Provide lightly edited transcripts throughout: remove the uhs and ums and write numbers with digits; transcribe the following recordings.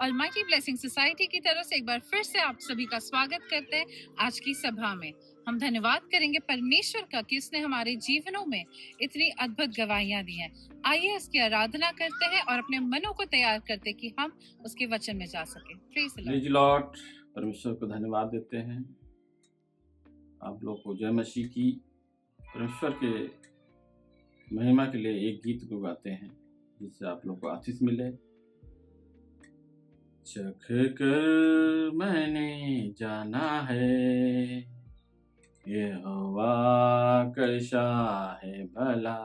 Almighty blessing society की तरफ से एक बार फिर से आप सभी का स्वागत करते हैं आज की सभा में। हम धन्यवाद करेंगे परमेश्वर का कि उसने हमारे जीवनों में इतनी अद्भुत गवाहियां दी हैं। आइए उसकी आराधना करते हैं और अपने मनों को तैयार करते हैं कि हम उसके वचन में जा सके। Praise the praise Lord. परमेश्वर को धन्यवाद देते हैं। आप लोग को जय मसीह की। परमेश्वर के महिमा के लिए एक गीत को गाते हैं जिससे आप लोग को आशीष मिले। चख कर मैंने जाना है यहोवा कैसा है भला।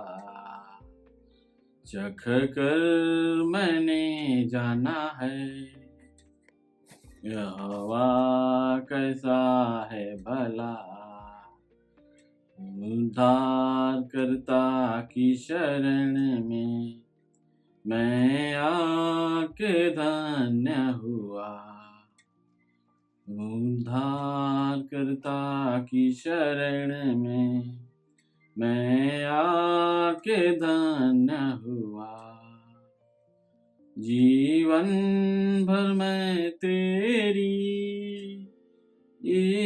चख कर मैंने जाना है यहोवा कैसा है भला। उद्धार करता की शरण में मैं आके धन्य हुआ। उद्धार करता की शरण में मैं आके धन्य हुआ। जीवन भर मैं तेरी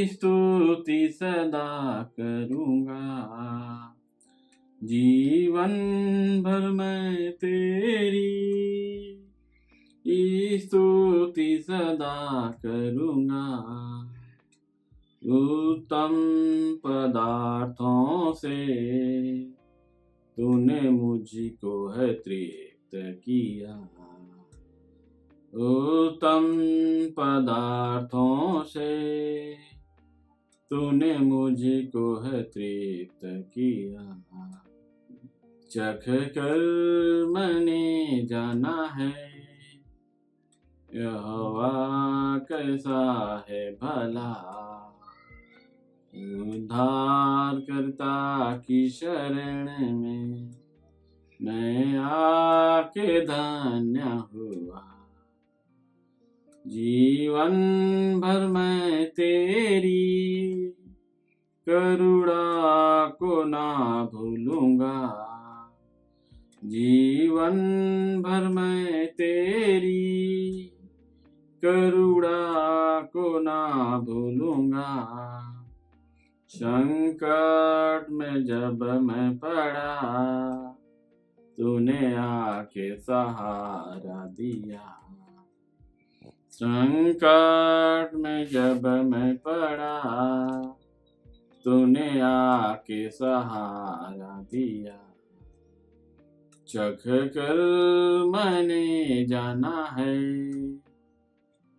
स्तुति सदा करूँगा। जीवन भर मैं तेरी स्तुति सदा करूँगा। उत्तम पदार्थों से तूने मुझको है तृप्त किया। उत्तम पदार्थों से तूने मुझको है तृप्त किया। चख कर मैंने जाना है यहोवा कैसा है भला। उद्धार करता की शरण में मैं आके धन्य हुआ। जीवन भर मैं तेरी करुणा को ना भूलूंगा। जीवन भर मैं तेरी करुणा को ना भूलूंगा। संकट में जब मैं पड़ा तूने आके सहारा दिया। संकट में जब मैं पड़ा तूने आके सहारा दिया। चख कर मैंने जाना है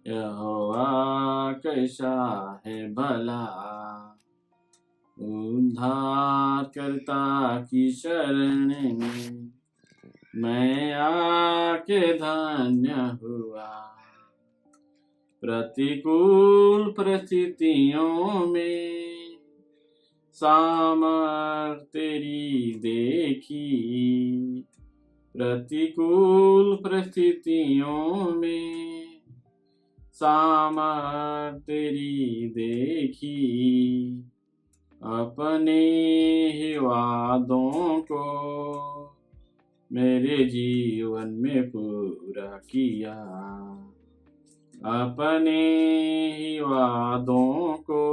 यहोवा कैसा है भला। उद्धार करता की शरण में मैं आके धन्य हुआ। प्रतिकूल परिस्थितियों में सामर्थ तेरी देखी। प्रतिकूल परिस्थितियों में सामर्थ तेरी देखी। अपने ही वादों को मेरे जीवन में पूरा किया। अपने ही वादों को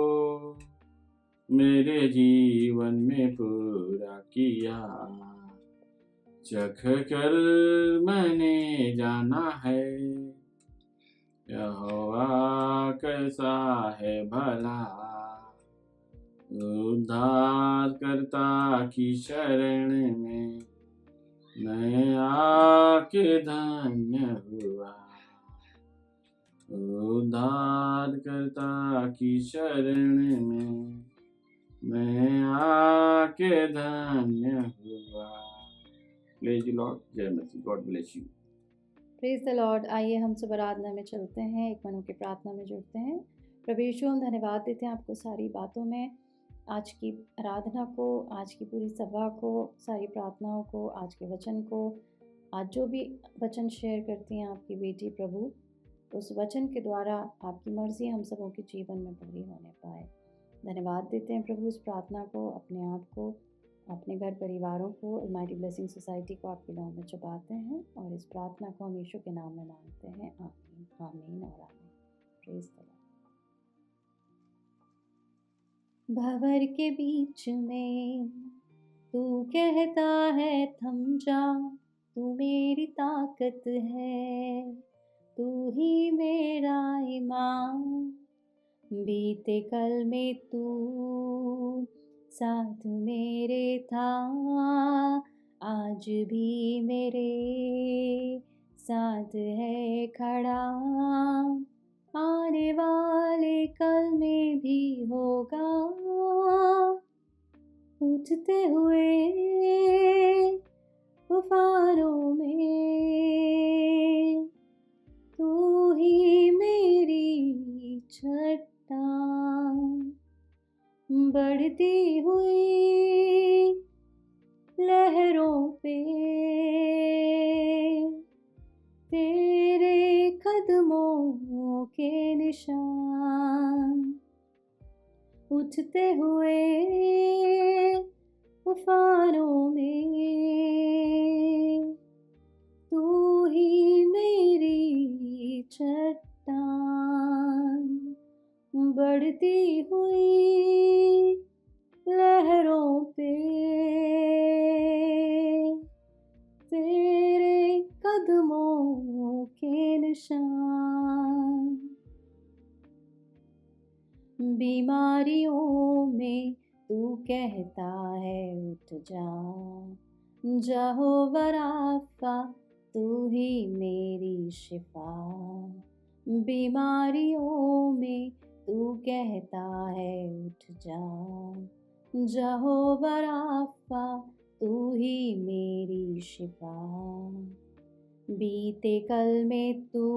मेरे जीवन में पूरा किया। चख कर मैंने जाना है यहोवा कैसा है भला। उद्धार करता की शरण में मैं आके धन्य हुआ। उद्धार करता की शरण में मैं आके धन्य हुआ। Praise Lord. जय Masih. God bless you. Praise the Lord. आइए हम सब आराधना में चलते हैं, एक मनों की प्रार्थना में जुड़ते हैं। प्रभु यीशु, हम धन्यवाद देते हैं आपको सारी बातों में, आज की आराधना को, आज की पूरी सभा को, सारी प्रार्थनाओं को, आज के वचन को, आज जो भी वचन शेयर करती हैं आपकी बेटी प्रभु, उस वचन के द्वारा आपकी मर्जी हम सबों के जीवन में पूरी होने पाए। धन्यवाद देते हैं प्रभु इस प्रार्थना को, अपने आप को, अपने घर परिवारों को, ऑलमाइटी ब्लेसिंग सोसाइटी को आपके नाम में चुपाते हैं और इस प्रार्थना को हम यीशु के नाम में मांगते हैं। आमीन। आमीन और आमीन। Praise the Lord. भंवर के बीच में तू कहता है थम जा, तू मेरी ताकत है, तू ही मेरा ईमान। बीते कल में तू साथ मेरे था, आज भी मेरे साथ है खड़ा। आने वाले कल में भी होगा, उठते हुए तूफानों में तू ही मेरी चट्टान। बढ़ती हुई लहरों पे तेरे कदमों के निशान। उठते हुए तूफानों में तू ही मेरी चट्टान। बढ़ती हुई लहरों पे तेरे कदमों के निशान। बीमारियों में तू कहता है उठ जा, यहोवा राफा तू ही मेरी शिफा। बीमारियों में तू कहता है उठ जा, यहोवा राफा तू ही मेरी शिफा। बीते कल में तू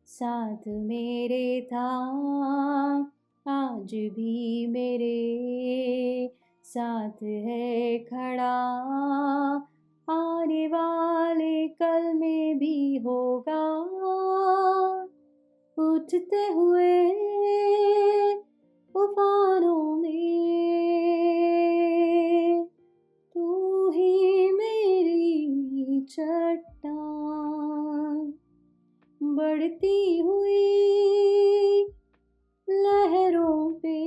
साथ मेरे था, आज भी मेरे साथ है खड़ा। आने वाले कल में भी होगा, उठते हुए तूफानों में तू ही मेरी चट्टान। बढ़ती हुई लहरों पे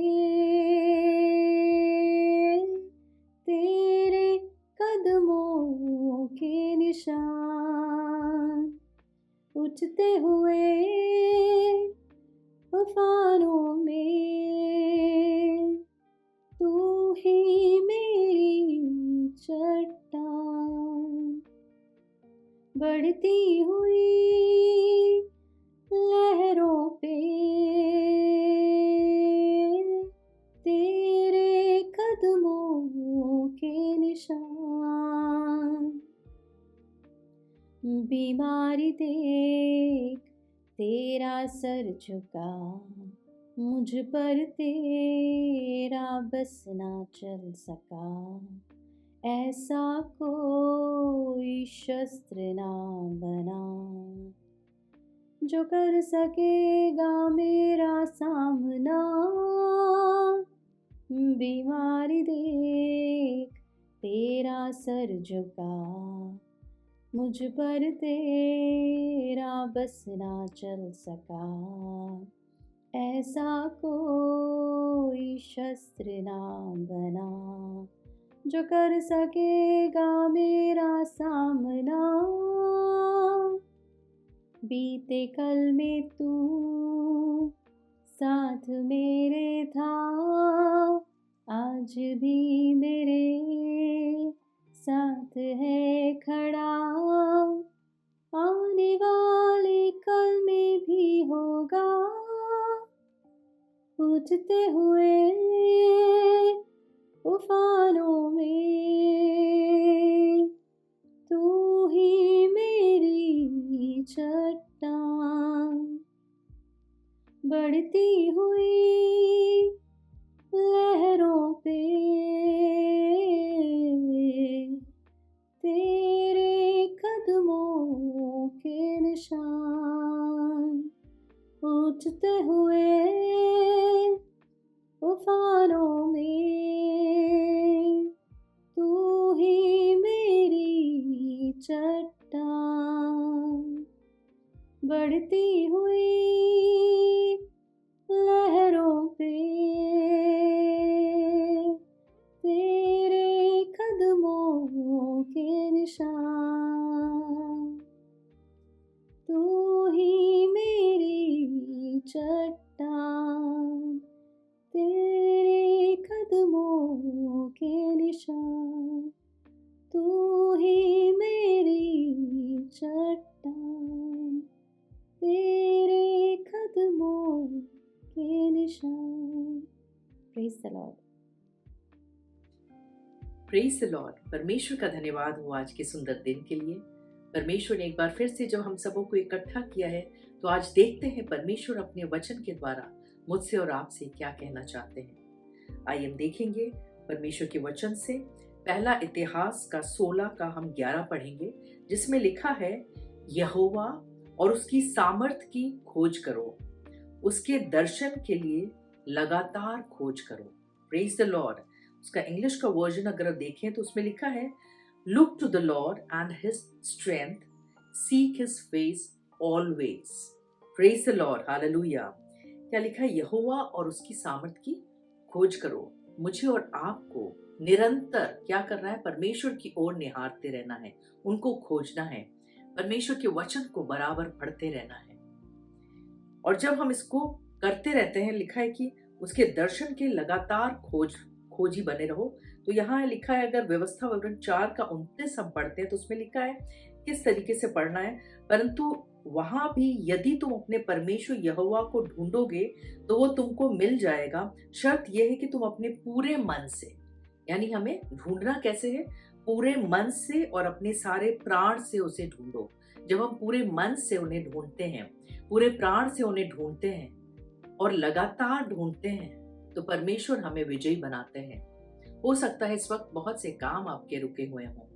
तेरे कदमों के निशान। उठते हुए तूफानों में तू ही मेरी चट्टान। बढ़ती हुई लहरों पे तेरे कदमों के निशान। बीमारी देख तेरा सर झुका, मुझ पर तेरा बस ना चल सका। ऐसा कोई शस्त्र ना बना जो कर सकेगा मेरा सामना। बीमारी देख तेरा सर झुका, मुझ पर तेरा बस ना चल सका। ऐसा कोई शस्त्र ना बना जो कर सकेगा मेरा सामना। बीते कल में तू साथ मेरे था, आज भी मेरे साथ है खड़ा। आने वाले कल में भी होगा, उठते हुए तूफानों में तू ही मेरी चट्टान। बढ़ती हुई लहरों पे तेरे कदमों के निशान। उठते हुए तूफानों बढ़ती हुई लहरों पे तेरे कदमों के निशान, तू ही मेरी चट्टान, तेरे कदमों के निशान, तू ही मेरी चट्टान, तेरे कदमों के निशान। Praise the Lord. Praise the Lord. परमेश्वर का धन्यवाद हो आज के सुंदर दिन के लिए। परमेश्वर ने एक बार फिर से जब हम सबों को इकट्ठा किया है, तो आज देखते हैं परमेश्वर अपने वचन के द्वारा मुझसे और आपसे क्या कहना चाहते हैं। आइए हम देखेंगे परमेश्वर के वचन से। पहला इतिहास का 16 का हम 11 पढ़ेंगे, जिसमें लिखा है, यहोवा और उसकी सामर्थ की खोज करो, उसके दर्शन के लिए लगातार खोज करो। Praise the lord. उसका इंग्लिश का वर्जन अगर देखें तो उसमें लिखा है, look to the lord and his strength, seek his face always. Praise the lord, hallelujah. क्या लिखा है? यहोवा और उसकी सामर्थ की खोज करो। मुझे और आपको निरंतर क्या करना है? परमेश्वर की ओर निहारते रहना है, उनको खोजना है, परमेश्वर के वचन को बराबर पढ़ते रहना है। और जब हम इसको करते रहते हैं, लिखा है कि उसके दर्शन के लगातार खोजी बने रहो। तो यहाँ लिखा है, अगर व्यवस्था विवरण 4 का 29 हम पढ़ते हैं तो उसमें लिखा है किस तरीके से पढ़ना है। परंतु वहां भी यदि तुम अपने परमेश्वर यहोवा को ढूंढोगे तो वो तुमको मिल जाएगा। शर्त यह है कि तुम अपने पूरे मन से, यानी हमें ढूंढना कैसे है? पूरे मन से और अपने सारे प्राण से उसे ढूंढो। जब हम पूरे मन से उन्हें ढूंढते हैं, पूरे प्राण से उन्हें ढूंढते हैं और लगातार ढूंढते हैं, तो परमेश्वर हमें विजयी बनाते हैं। हो सकता है इस वक्त बहुत से काम आपके रुके हुए हों,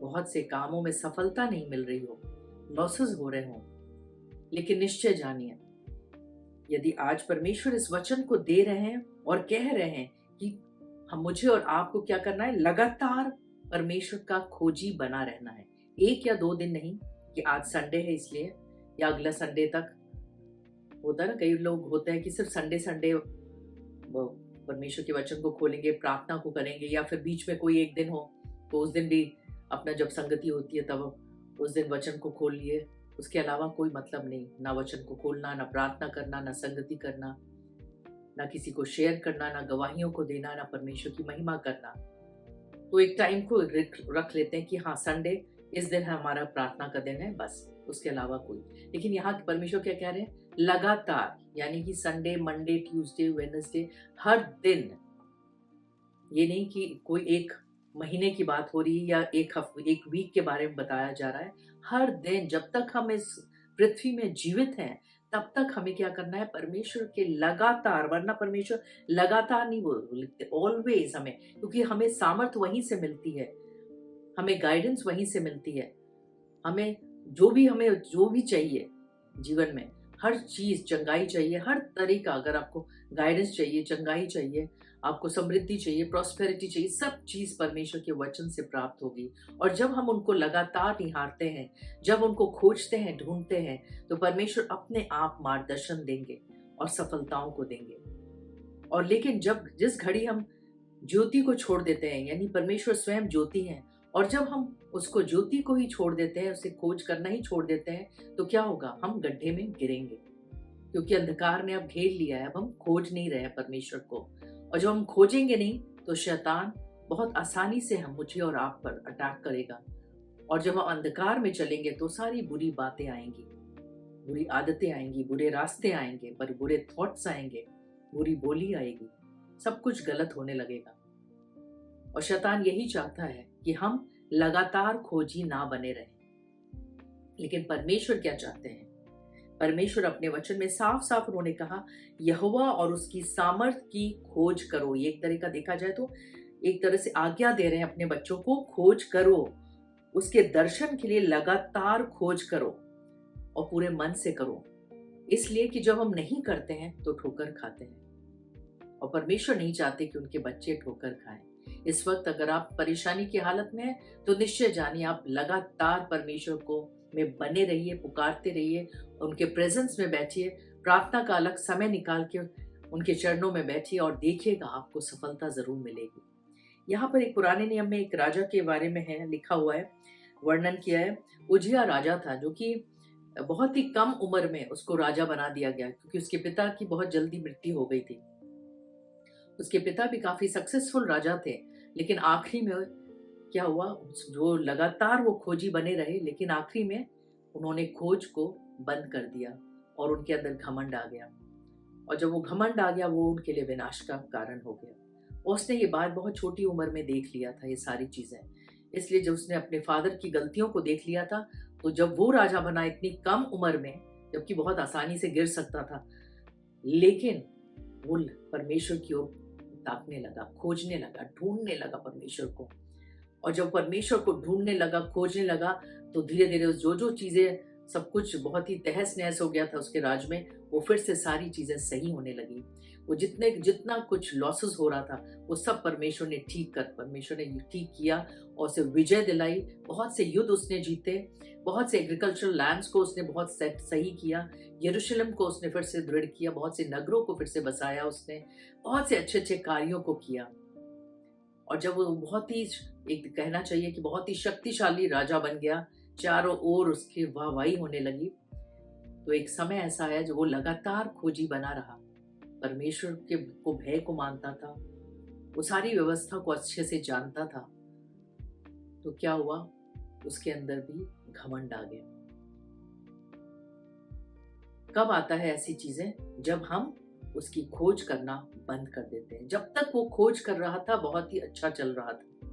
बहुत से कामों में सफलता नहीं मिल रही हो, लॉसेस हो रहे हों, लेकिन निश्चय जानिए, यदि आज परमेश्वर इस वचन को दे रहे हैं और कह रहे हैं कि हम मुझे और आपको क्या करना है? लगातार परमेश्वर का खोजी बना रहना है। 1 या 2 दिन नहीं कि आज संडे है इसलिए, या अगला संडे तक। होता है ना, कई लोग होते हैं कि सिर्फ संडे वो परमेश्वर के वचन को खोलेंगे, प्रार्थना को करेंगे, या फिर बीच में कोई एक दिन हो तो उस दिन भी अपना जब संगति होती है तब उस दिन वचन को खोल लिए। उसके अलावा कोई मतलब नहीं, ना वचन को खोलना, ना प्रार्थना करना, ना संगति करना, ना किसी को शेयर करना, ना गवाहियों को देना, ना परमेश्वर की महिमा करना। तो एक टाइम को रख लेते हैं कि हाँ, संडे इस दिन हमारा प्रार्थना का दिन है, बस, उसके अलावा कोई। लेकिन यहाँ परमेश्वर क्या कह रहे हैं? लगातार, यानी कि संडे, मंडे, ट्यूसडे, वेडनेसडे, हर दिन। ये नहीं कि कोई एक महीने की बात हो रही है या एक वीक के बारे में बताया जा रहा है। हर दिन, जब तक हम इस पृथ्वी में जीवित हैं, तब तक हमें क्या करना है? परमेश्वर के लगातार, वरना परमेश्वर लगातार नहीं बोलते, ऑलवेज हमें, क्योंकि हमें सामर्थ वहीं से मिलती है, हमें गाइडेंस वहीं से मिलती है। हमें जो भी चाहिए जीवन में, हर चीज, चंगाई चाहिए, हर तरीका, अगर आपको गाइडेंस चाहिए, चंगाई चाहिए, आपको समृद्धि चाहिए, प्रॉस्पेरिटी चाहिए, सब चीज परमेश्वर के वचन से प्राप्त होगी। और जब हम उनको लगातार निहारते हैं, जब उनको खोजते हैं, ढूंढते हैं, तो परमेश्वर अपने आप मार्गदर्शन देंगे और सफलताओं को देंगे। और लेकिन जिस घड़ी हम ज्योति को छोड़ देते हैं, यानी परमेश्वर स्वयं ज्योति है, और जब हम उसको ज्योति को ही छोड़ देते हैं, उसे खोज करना ही छोड़ देते हैं, तो क्या होगा? हम गड्ढे में गिरेंगे, क्योंकि अंधकार ने अब घेर लिया है। अब हम खोज नहीं रहे परमेश्वर को, और जब हम खोजेंगे नहीं तो शैतान बहुत आसानी से मुझे और आप पर अटैक करेगा। और जब हम अंधकार में चलेंगे तो सारी बुरी बातें आएंगी, बुरी आदतें आएंगी, बुरे रास्ते आएंगे, बुरे थॉट्स आएंगे, बुरी बोली आएगी, सब कुछ गलत होने लगेगा। और शैतान यही चाहता है कि हम लगातार खोजी ना बने रहें। लेकिन परमेश्वर क्या चाहते हैं? परमेश्वर अपने वचन में साफ साफ उन्होंने कहा, यहोवा और उसकी सामर्थ की खोज करो। ये एक तरह का देखा जाए तो एक तरह से आज्ञा दे रहे हैं अपने बच्चों को, खोज करो, उसके दर्शन के लिए लगातार खोज करो और पूरे मन से करो। इसलिए कि जब हम नहीं करते हैं तो ठोकर खाते हैं, और परमेश्वर नहीं चाहते कि उनके बच्चे ठोकर खाएं। इस वक्त अगर आप परेशानी की हालत में हैं तो निश्चय जानिए, आप लगातार परमेश्वर को में बने रहिए, पुकारते रहिए, उनके प्रेजेंस में बैठिए, प्रार्थना का अलग समय निकाल के उनके चरणों में बैठिए और देखिएगा आपको सफलता जरूर मिलेगी। यहाँ पर एक पुराने नियम में एक राजा के बारे में है, लिखा हुआ है, वर्णन किया है। उजिया राजा था जो कि बहुत ही कम उम्र में उसको राजा बना दिया गया क्योंकि उसके पिता की बहुत जल्दी मृत्यु हो गई थी। उसके पिता भी काफी सक्सेसफुल राजा थे, लेकिन आखिरी में क्या हुआ, जो लगातार वो खोजी बने रहे, लेकिन आखिरी में उन्होंने खोज को बंद कर दिया और उनके अंदर घमंड आ गया। और जब वो घमंड आ गया वो उनके लिए विनाश का कारण हो गया। उसने ये बात बहुत छोटी उम्र में देख लिया था, ये सारी चीजें। इसलिए जब उसने अपने फादर की गलतियों को देख लिया था, तो जब वो राजा बना इतनी कम उम्र में, जबकि बहुत आसानी से गिर सकता था, लेकिन वो परमेश्वर की ओर ताकने लगा, खोजने लगा, ढूंढने लगा परमेश्वर को। और जब परमेश्वर को ढूंढने लगा, खोजने लगा, तो धीरे धीरे जो चीजें, सब कुछ बहुत ही तहस नहस हो गया था उसके राज में, वो फिर से सारी चीजें सही होने लगी। वो जितना कुछ लॉसेस हो रहा था वो सब परमेश्वर ने ठीक किया और उसे विजय दिलाई। बहुत से युद्ध उसने जीते, बहुत से एग्रीकल्चरल लैंड्स को उसने बहुत सही किया, यरूशलेम को उसने फिर से दृढ़ किया, बहुत से नगरों को फिर से बसाया उसने, बहुत से अच्छे अच्छे कार्यों को किया। और जब वो बहुत ही, एक कहना चाहिए कि बहुत ही शक्तिशाली राजा बन गया, चारों ओर उसकी वाहवाही होने लगी, तो एक समय ऐसा आया जो वो लगातार खोजी बना रहा, परमेश्वर के को भय को मानता था, वो सारी व्यवस्था को अच्छे से जानता था। तो क्या हुआ, उसके अंदर भी घमंड आ गया। कब आता है ऐसी चीजें? जब हम उसकी खोज करना बंद कर देते हैं। जब तक वो खोज कर रहा था बहुत ही अच्छा चल रहा था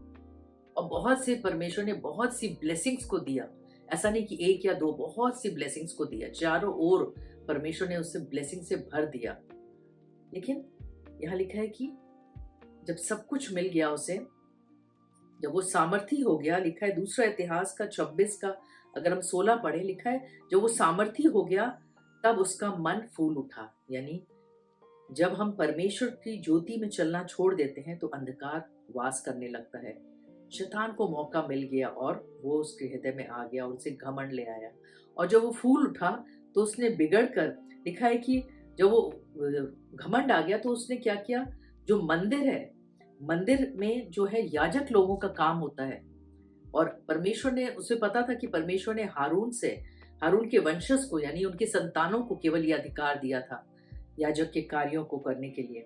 और बहुत से परमेश्वर ने बहुत सी ब्लेसिंग्स को दिया। ऐसा नहीं कि एक या दो, बहुत सी ब्लेसिंग्स को दिया, चारों ओर परमेश्वर ने उससे ब्लेसिंग से भर दिया। लेकिन यहाँ लिखा है कि जब सब कुछ मिल गया उसे, जब वो सामर्थी हो गया, लिखा है दूसरा इतिहास का 26 का अगर हम 16 पढ़े, लिखा है जब वो सामर्थी हो गया तब उसका मन फूल उठा। यानी जब हम परमेश्वर की ज्योति में चलना छोड़ देते हैं तो अंधकार वास करने लगता है। शैतान को मौका मिल गया और वो उसके हृदय में आ गया और उसे घमंड ले आया। और जब वो फूल उठा तो उसने बिगड़ कर, लिखा है कि जब वो घमंड आ गया तो उसने क्या किया, जो मंदिर है, मंदिर में जो है याजक लोगों का काम होता है, और परमेश्वर ने, उसे पता था कि परमेश्वर ने हारून के वंशज को, यानी उनके संतानों को केवल ये अधिकार दिया था याजक के कार्यों को करने के लिए,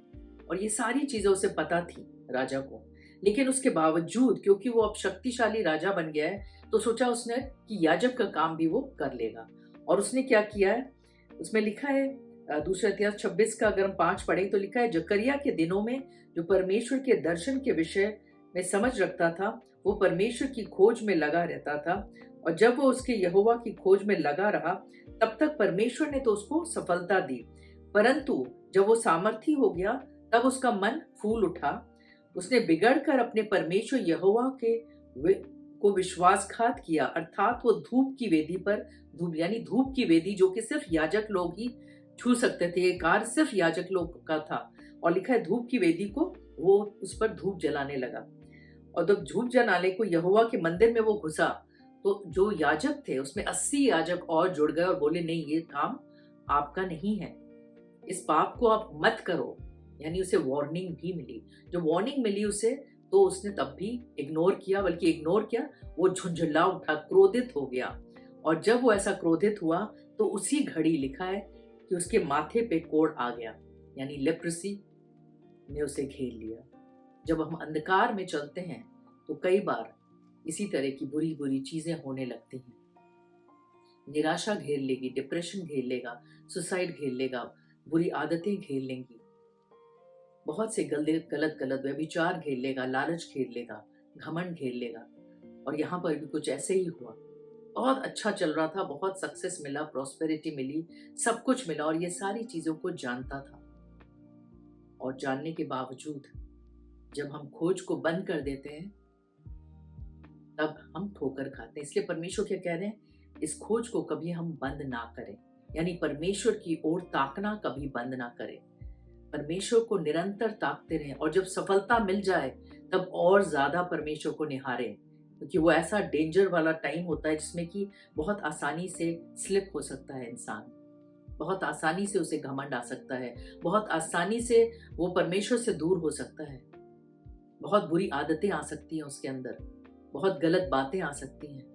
और ये सारी चीजें उसे पता थी राजा को। लेकिन उसके बावजूद, क्योंकि वो अब शक्तिशाली राजा बन गया है, तो सोचा उसने कि याजक का काम भी वो कर लेगा। और उसने क्या किया है, उसमें लिखा है दूसरा इतिहास 26 का अगर हम 5 पढ़े तो लिखा है, जकरिया के दिनों में जो परमेश्वर के दर्शन के विषय में समझ रखता था वो परमेश्वर की खोज में लगा रहता था, और जब वो उसके यहोवा की खोज में लगा रहा तब तक परमेश्वर ने तो उसको सफलता दी, परंतु जब वो सामर्थी हो गया तब उसका मन फूल उठा। उसने बिगड़कर अपने परमेश्वर यहोवा को विश्वासघात किया, अर्थात वो धूप की वेदी जो कि सिर्फ याजक लोग ही छू सकते थे, ये कार्य सिर्फ याजक लोग का था। और लिखा है धूप की वेदी को वो उस पर धूप जलाने लगा, और जब धूप जलाने को यहोवा के मंदिर में वो घुसा तो जो याजक थे उसमें 80 याजक और जुड़ गए और बोले, नहीं, ये काम आपका नहीं है, इस पाप को आप मत करो। यानी उसे वार्निंग भी मिली। जो वार्निंग मिली उसे, तो उसने तब भी इग्नोर किया, बल्कि इग्नोर किया, वो झुंझुला उठा, क्रोधित हो गया। और जब वो ऐसा क्रोधित हुआ तो उसी घड़ी लिखा है कि उसके माथे पे कोढ़ आ गया, यानी लेप्रेसी ने उसे घेर लिया। जब हम अंधकार में चलते हैं तो कई बार इसी तरह की बुरी बुरी चीजें होने लगती हैं। निराशा घेर लेगी, डिप्रेशन घेर लेगा, सुसाइड घेर लेगा, बुरी आदतें घेर लेंगी, बहुत से गलत व्यभिचार घेर लेगा, लालच घेर लेगा, घमंड घेर लेगा। और यहाँ पर भी कुछ ऐसे ही हुआ। बहुत अच्छा चल रहा था, बहुत सक्सेस मिला, प्रॉस्पेरिटी मिली, सब कुछ मिला, और ये सारी चीजों को जानता था। और जानने के बावजूद जब हम खोज को बंद कर देते हैं तब हम ठोकर खाते हैं। इसलिए परमेश्वर क्या कह रहे हैं, इस खोज को कभी हम बंद ना करें, यानी परमेश्वर की ओर ताकना कभी बंद ना करें। परमेश्वर को निरंतर ताकते रहें, और जब सफलता मिल जाए तब और ज्यादा परमेश्वर को निहारें, क्योंकि वो ऐसा डेंजर वाला टाइम होता है जिसमें कि बहुत आसानी से स्लिप हो सकता है इंसान, बहुत आसानी से उसे घमंड आ सकता है, बहुत आसानी से वो परमेश्वर से दूर हो सकता है, बहुत बुरी आदतें आ सकती हैं उसके अंदर, बहुत गलत बातें आ सकती हैं।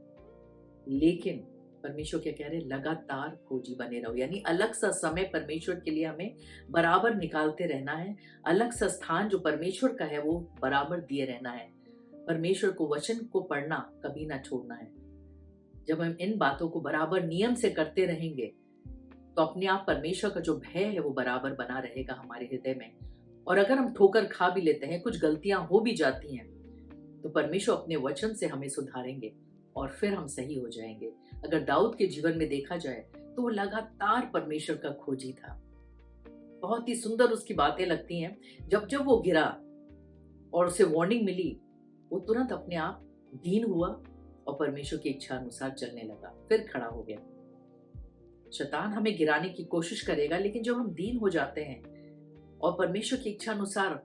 लेकिन परमेश्वर क्या कह रहे हैं, लगातार खोजी बने रहो, यानी अलग सा समय परमेश्वर के लिए हमें बराबर निकालते रहना है, अलग सा स्थान जो परमेश्वर का है वो बराबर दिए रहना है। परमेश्वर को वचन को पढ़ना कभी ना छोड़ना है। जब हम इन बातों को बराबर नियम से करते रहेंगे तो अपने आप परमेश्वर का जो भय है वो बराबर बना रहेगा हमारे हृदय में। और अगर हम ठोकर खा भी लेते हैं, कुछ गलतियां हो भी जाती हैं, तो परमेश्वर अपने वचन से हमें सुधारेंगे और फिर हम सही हो जाएंगे। अगर दाऊद के जीवन में देखा जाए तो वो लगातार परमेश्वर का खोजी था। बहुत ही सुंदर उसकी बातें लगती हैं। जब जब वो गिरा और उसे वार्निंग मिली, वो तुरंत अपने आप दीन हुआ और परमेश्वर की इच्छा अनुसार चलने लगा, फिर खड़ा हो गया। शैतान हमें गिराने की कोशिश करेगा, लेकिन जब हम दीन हो जाते हैं और परमेश्वर की इच्छा अनुसार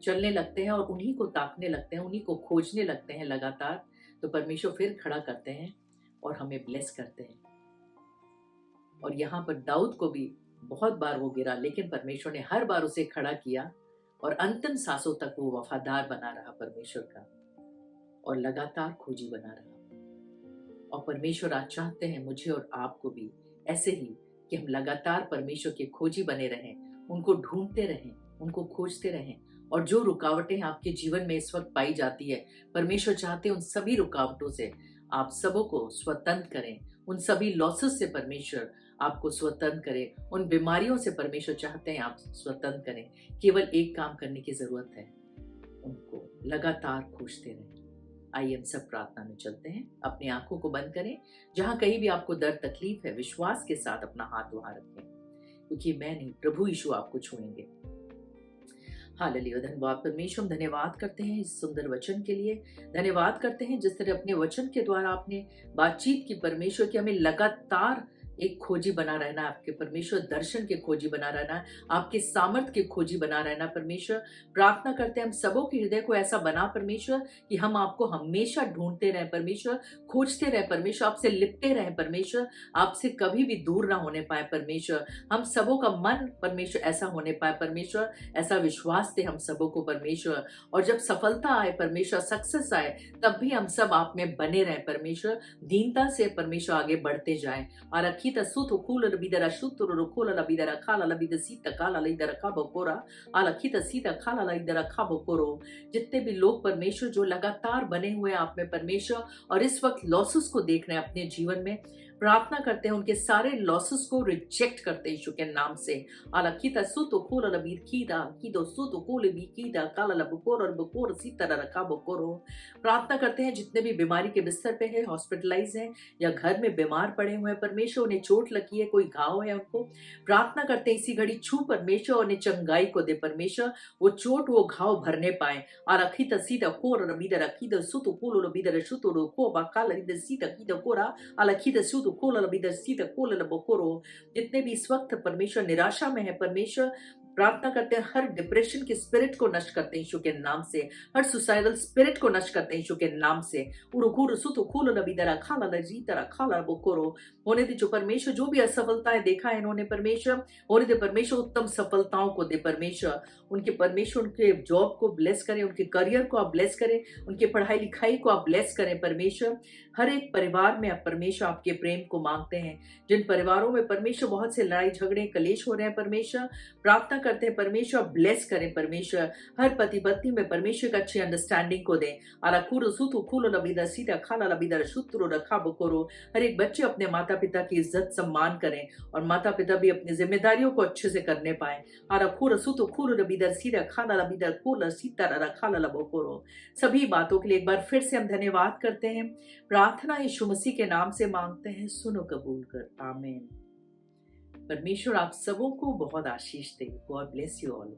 चलने लगते हैं और उन्हीं को ताकने लगते हैं, उन्हीं को खोजने लगते हैं लगातार, तो परमेश्वर फिर खड़ा करते हैं और हमें ब्लेस करते हैं। और यहाँ पर दाऊद को भी बहुत बार वो गिरा, लेकिन परमेश्वर ने हर बार उसे खड़ा किया और अंतिम सांसों तक वो वफादार बना रहा परमेश्वर का और लगातार खोजी बना रहा। और परमेश्वर आज चाहते हैं मुझे और आपको भी ऐसे ही कि हम लगातार परमेश्वर के खोजी बने रहें, उनको ढूंढते रहें, उनको खोजते रहें। और जो रुकावटें आपके जीवन में इस वक्त पाई जाती है, परमेश्वर चाहते हैं उन सभी रुकावटों से आप सबों को स्वतंत्र करें, उन सभी लॉसेस से परमेश्वर आपको स्वतंत्र करें, उन बीमारियों से परमेश्वर चाहते हैं आप स्वतंत्र करें। केवल एक काम करने की जरूरत है, उनको लगातार खोजते रहें। आइए हम सब प्रार्थना में चलते हैं। अपनी आंखों को बंद करें। जहां कहीं भी आपको दर्द तकलीफ है, विश्वास के साथ अपना हाथ वहां रखें, क्योंकि मैं नहीं, प्रभु यीशु आपको छुएंगे। हालेलुया। धन्यवाद परमेश्वर, हम धन्यवाद करते हैं इस सुंदर वचन के लिए। धन्यवाद करते हैं जिस तरह अपने वचन के द्वारा आपने बातचीत की परमेश्वर की, हमें लगातार एक खोजी बना रहना, आपके परमेश्वर दर्शन के खोजी बना रहना, आपके सामर्थ के खोजी बना रहना। परमेश्वर प्रार्थना करते हैं हम सबों के हृदय को ऐसा बना परमेश्वर कि हम आपको हमेशा ढूंढते रहें परमेश्वर, खोजते रहें परमेश्वर, आपसे लिपटे रहें परमेश्वर, आपसे कभी भी दूर ना होने पाए परमेश्वर। हम सबों का मन परमेश्वर ऐसा होने पाए परमेश्वर, ऐसा विश्वास दे हम सबों को परमेश्वर। और जब सफलता आए परमेश्वर, सक्सेस आए, तब भी हम सब आप में बने रहें परमेश्वर, दीनता से परमेश्वर आगे बढ़ते जाएं। और kita sutu kula la bidara shutu ro kula la bidara kala la bidara sita kala la idara kabo kora ala kita sita kala la idara kabo koro। जितने भी लोग परमेश्वर जो लगातार बने हुए हैं आप में परमेश्वर और इस वक्त लॉसेस को देख रहे हैं अपने जीवन में, प्रार्थना करते हैं उनके सारे लॉसेस को रिजेक्ट करते हैं यीशु के नाम से। आला कीता सुतो कोला ला बीर कीदा कीदो सुतो कोले बी कीदा काला ला बकोर और बकोर सीता रखा बकोरो। प्रार्थना करते हैं जितने भी बीमारी के बिस्तर पे है, हॉस्पिटलाइज हैं या घर में बीमार पड़े हुए हैं परमेश्वर, उन्हें चोट लगी है, कोई घाव है उनको, प्रार्थना करते हैं इसी घड़ी छू परमेश्वर और उन्हें चंगाई को दे परमेश्वर, वो चोट वो घाव भरने पाए। आला कीता सीता कोर रबीदा रखीदा सुतो कोलो रबीदा रशुतो रो को बाकाला रिदा सीता कीदा कोरा आला कीता सुतो कोला रबीदा सीता कोला बकोरो। जितने भी इस वक्त परमेश्वर निराशा में है परमेश्वर, प्रार्थना करते हैं हर डिप्रेशन के स्पिरिट को नष्ट करते हैं यीशु के नाम से, हर सुसाइडल स्पिरिट को नष्ट करते हैं यीशु के नाम से। उरुकुर सुतो खोलो लबीदरा खाला लजी तरह खाला बकोरो। होने दे जो परमेश्वर जो भी असफलताएं देखा है इन्होंने परमेश्वर, होने दे परमेश्वर उत्तम सफलताओं को दे परमेश्वर, उनके परमेश्वर उनके जॉब को ब्लेस करें, उनके करियर को आप ब्लेस करें, उनके पढ़ाई लिखाई को आप ब्लेस करें परमेश्वर। हर एक परिवार में आप परमेश्वर आपके प्रेम को मांगते हैं। जिन परिवारों में परमेश्वर बहुत से लड़ाई झगड़े कलेश हो रहे हैं परमेश्वर, प्रार्थना करते हैं परमेश्वर ब्लेस करें परमेश्वर। हर पति पत्नी में परमेश्वर का अच्छी अंडरस्टैंडिंग को दें। आला कुरु सुतु कुलो लबीदा सीधा खाला लबीदा शुत्रु रखा बकोरो। हर एक बच्चे अपने माता पिता की इज्जत सम्मान करें और माता पिता भी अपनी जिम्मेदारियों को अच्छे से करने पाए। आला कुरु सुतु कुलो लबीदा सीधा खाला लबीदा कोला सीता रखा बकोरो। सभी बातों के लिए एक बार फिर से हम धन्यवाद करते हैं। प्रार्थना यीशु मसीह के नाम से मांगते हैं, सुनो कबूल कर, आमीन। परमेश्वर आप सबों को बहुत आशीष दे। God bless you all.